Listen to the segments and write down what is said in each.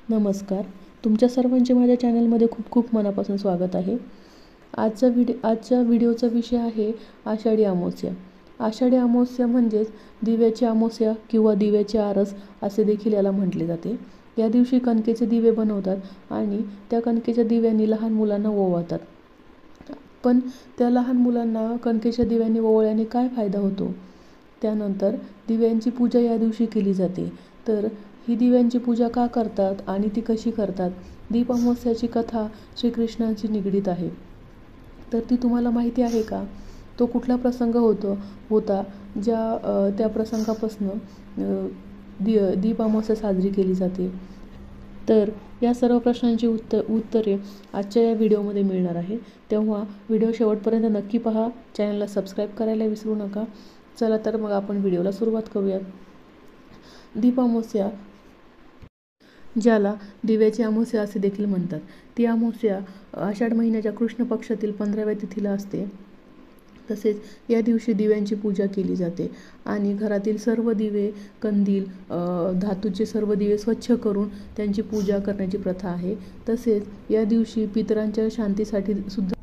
नमस्कार. तुमच्या सर्वांचे माझ्या चॅनलमध्ये खूप खूप मनापासून स्वागत आहे. आजच्या व्हिडिओचा विषय आहे आषाढी अमावस्या. आषाढी अमावस्या म्हणजेच दिव्याची अमावस्या किंवा दिव्याची आरस असे देखील याला म्हटले जाते. या दिवशी कणकेचे दिवे बनवतात आणि त्या कणकेच्या दिव्यांनी लहान मुलांना ओवाळतात. पण त्या लहान मुलांना कणकेच्या दिव्यांनी ओवाळल्याने काय फायदा होतो? त्यानंतर दिव्यांची पूजा या दिवशी केली जाते. तर ही दिव्यांची पूजा का करतात आणि ती कशी करतात? दीप अमावस्याची कथा श्रीकृष्णांशी निगडीत आहे. तर ती तुम्हाला माहिती आहे का? तो कुठला प्रसंग होता त्या प्रसंगापासून दीप अमावस्या साजरी केली जाते? तर या सर्व प्रश्नांची उत्तरे आजच्या या व्हिडिओमध्ये मिळणार आहे. तेव्हा व्हिडिओ शेवटपर्यंत नक्की पहा. चॅनलला सबस्क्राईब करायला विसरू नका. चला तर मग आपण व्हिडिओला सुरुवात करूयात. दीप अमावस्या, ज्याला दिव्याची अमावस्या असे देखील म्हणतात, ती अमावस्या आषाढ महिन्याच्या कृष्ण पक्षातील 15व्या तिथीला असते. तसेच या दिवशी दिव्यांची पूजा केली जाते आणि घरातील सर्व दिवे, कंदील, धातूचे सर्व दिवे स्वच्छ करून त्यांची पूजा करण्याची प्रथा आहे. तसेच या दिवशी पितरांच्या शांतीसाठी सुद्धा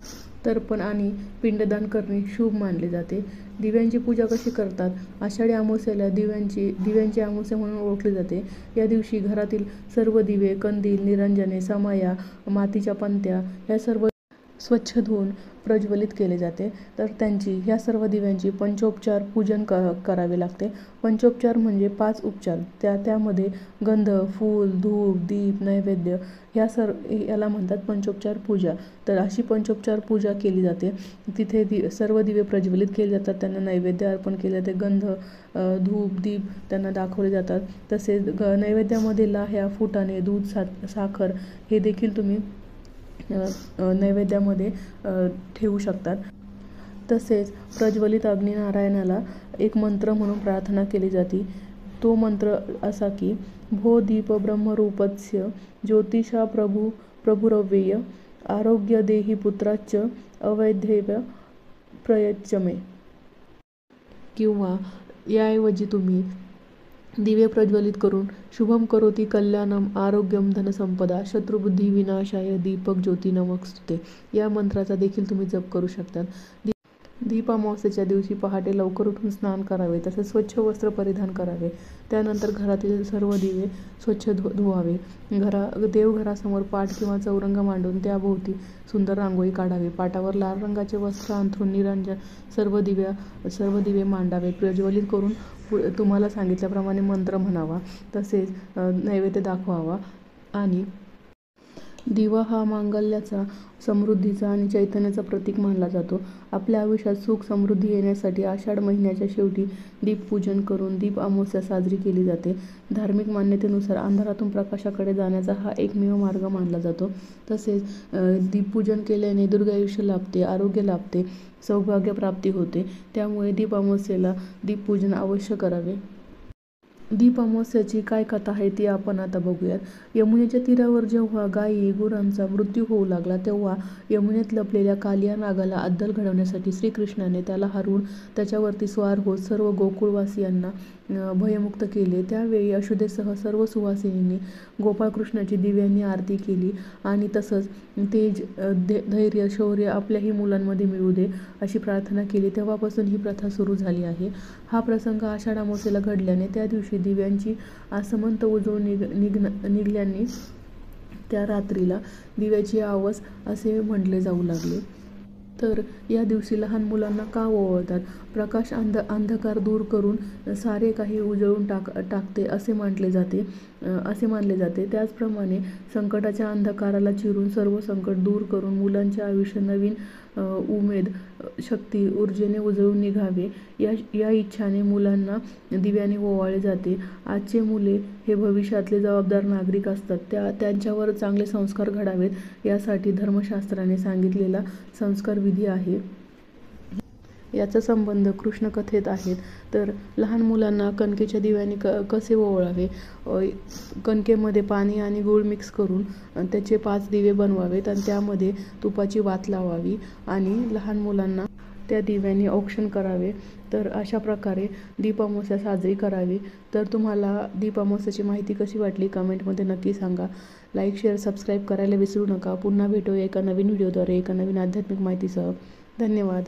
तर्पण आणि पिंडदान करणे शुभ मानले जाते. दिव्यांची पूजा कशी करतात? आषाढी अमावस्येला दिव्यांची अमावस्या म्हणून ओळखली जाते. या दिवशी घरातील सर्व दिवे, कंदील, निरंजने, समाया, मातीच्या पंत्या ह्या सर्व स्वच्छ धुवून प्रज्वलित केले जाते. तर ह्या सर्व दिव्यांची पंचोपचार पूजन करावे लागते. पंचोपचार म्हणजे 5 उपचार. त्यामध्ये गंध, फूल, धूप, दीप, नैवेद्य याला म्हणतात पंचोपचार पूजा. तर अशी पंचोपचार पूजा केली जाते. तिथे सर्व दिवे प्रज्वलित केले जातात, त्यांना नैवेद्य अर्पण केले जाते. गंध, धूप, दीप त्यांना दाखवले जातात. तसेच नैवेद्यामध्ये लाह्या, फुटाणे, दूध, साखर हे देखील तुम्ही नैवेद्यामध्ये ठेवू शकतात. तसेच प्रज्वलित अग्निनारायणाला एक मंत्र म्हणून प्रार्थना केली जाते. तो मंत्र असा की, भो दीप ब्रह्मरूपस्य ज्योतिषा प्रभुरव्यय आरोग्य देहि पुत्राच्च अवैधैव प्रयच्छ मे. किंवा याऐवजी तुम्ही दिवे प्रज्वलित करून शुभम करोति कल्याणम आरोग्यम धनसंपदा शत्रुबुद्धी विनाशाय दीपक ज्योती नमस्तुते या मंत्राचा देखील तुम्ही जप करू शकतात. दीप अमावस्येच्या दिवशी पहाटे लवकर उठून स्नान करावे. तसेच स्वच्छ वस्त्र परिधान करावे. त्यानंतर घरातील सर्व दिवे स्वच्छ धुवावे. देवघरासमोर पाट किंवा चौरंग मांडून त्याभोवती सुंदर रांगोळी काढावी. पाटावर लाल रंगाचे वस्त्र अंथरून निरंजन सर्व दिवे मांडावे. प्रज्वलित करून तुम्हाला सांगितल्याप्रमाणे मंत्र म्हणावा. तसेच नैवेद्य दाखवावा. आणि दिवा हा मांगल्याचा, समृद्धीचा आणि चैतन्याचा प्रतीक मानला जातो. आपल्या आयुष्यात सुख समृद्धी येण्यासाठी आषाढ महिन्याच्या शेवटी दीपपूजन करून दीप अमावस्या साजरी केली जाते. धार्मिक मान्यतेनुसार अंधारातून प्रकाशाकडे जाण्याचा हा एकमेव मार्ग मानला जातो. तसेच दीपपूजन केल्याने दीर्घायुष्य लाभते, आरोग्य लाभते, सौभाग्य प्राप्ती होते. त्यामुळे दीप अमावस्येला दीपपूजन अवश्य करावे. दीप अमावस्याची काय कथा आहे ती आपण आता बघूयात. यमुनेच्या तीरावर जेव्हा गायी गुरांचा मृत्यू होऊ लागला तेव्हा यमुनेत लपलेल्या कालिया नागाला अद्दल घडवण्यासाठी श्रीकृष्णाने त्याला हरवून त्याच्यावरती स्वार होत सर्व गोकुळवासियांना भयमुक्त केले. त्यावेळी अशुदेसह सर्व सुवासिनींनी गोपाळकृष्णाची दिव्यांनी आरती केली आणि तसंच तेज, धैर्य, शौर्य आपल्याही मुलांमध्ये मिळू दे अशी प्रार्थना केली. तेव्हापासून ही प्रथा सुरू झाली आहे. हा प्रसंग आषाढ अमावस्येला घडल्याने त्या दिवशी दिव्यांची आसमंत उजळून निघल्याने त्या रात्रीला दिव्याची आवस असे म्हटले जाऊ लागले. तर या दिवशी लहान मुलांना का ओवाळतात? प्रकाश अंधकार दूर करून सारे काही उजळून टाकते असे मानले जाते. त्याचप्रमाणे संकटाच्या अंधकाराला चिरून सर्व संकट दूर करून मुलांचे आयुष्य नवीन उमेद, शक्ती, ऊर्जेने उजळून निघावे या इच्छाने मुलांना दिव्याने ओवाळले जाते. आजचे मुले हे भविष्यातले जबाबदार नागरिक असतात. त्यांच्यावर चांगले संस्कार घडावेत यासाठी धर्मशास्त्राने सांगितलेला संस्कार विधी आहे. याचा संबंध कृष्ण कथेत आहेत. तर लहान मुलांना कणकेच्या दिव्याने कसे ओवाळावे? कणकेमध्ये पाणी आणि गूळ मिक्स करून त्याचे 5 दिवे बनवावेत आणि त्यामध्ये तुपाची वात लावावी आणि लहान मुलांना त्या दिव्यांनी औक्षण करावे. तर अशा प्रकारे दीप अमावस्या साजरी करावी. तर तुम्हाला दीप अमावस्याची माहिती कशी वाटली कमेंटमध्ये नक्की सांगा. लाईक, शेअर, सबस्क्राईब करायला विसरू नका. पुन्हा भेटूया एका नवीन व्हिडिओद्वारे एका नवीन आध्यात्मिक माहितीसह. धन्यवाद.